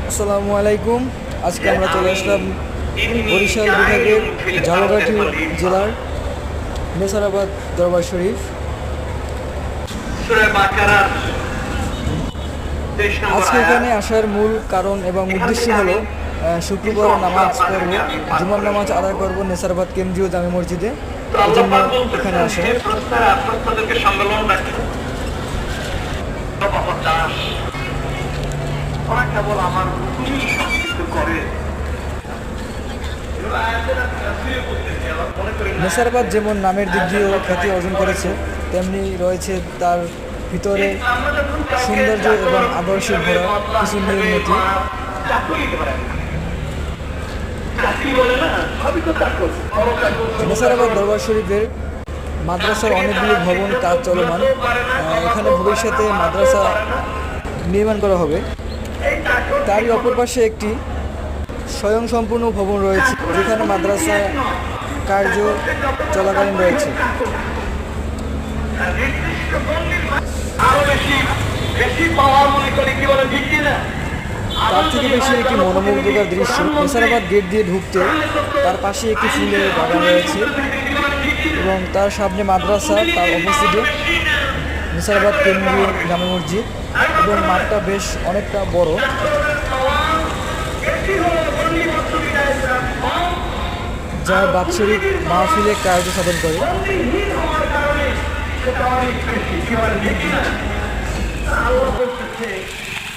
আসসালামু আলাইকুম। আজকে আমরা চলে আসলাম বরিশাল বিভাগের ঝালকাঠি জেলার নেসারাবাদ দরবার শরীফ। আজকে এখানে আসার মূল কারণ এবং উদ্দেশ্য হলো শুক্রবার নামাজ পড়ব, জুমার নামাজ আদায় করব নেসারাবাদ কেন্দ্রীয় জামে মসজিদে। এই জন্য এখানে আসা। নেসারাবাদ যেমন নামের দিক দিয়েও খ্যাতি অর্জন করেছে, তেমনি রয়েছে তার ভিতরে সৌন্দর্য এবং আদর্শে ভরা কিছু নিয়মনীতি। নেসারাবাদ দরবার শরীফের মাদ্রাসার অনেকগুলো ভবন কাজ চলমান। এখানে ভবিষ্যতে মাদ্রাসা নির্মাণ করা হবে। তারই অপর পাশে একটি স্বয়ংসম্পূর্ণ ভবন রয়েছে, যেখানে মাদ্রাসা কার্য চলাকালীন রয়েছে। তার থেকে বেশি একটি মনোমুগ্ধকর দৃশ্য নেসারাবাদ গেট দিয়ে ঢুকতে তার পাশে একটি ফুলের বাগান রয়েছে এবং তার সামনে মাদ্রাসা, তার অবস্থিতে নেসারাবাদ কেন্দ্রীয় জামে মসজিদ এবং মাঠটা বেশ অনেকটা বড়, যা বাৎসরিক মাহফিলে কার্য সাধন করে।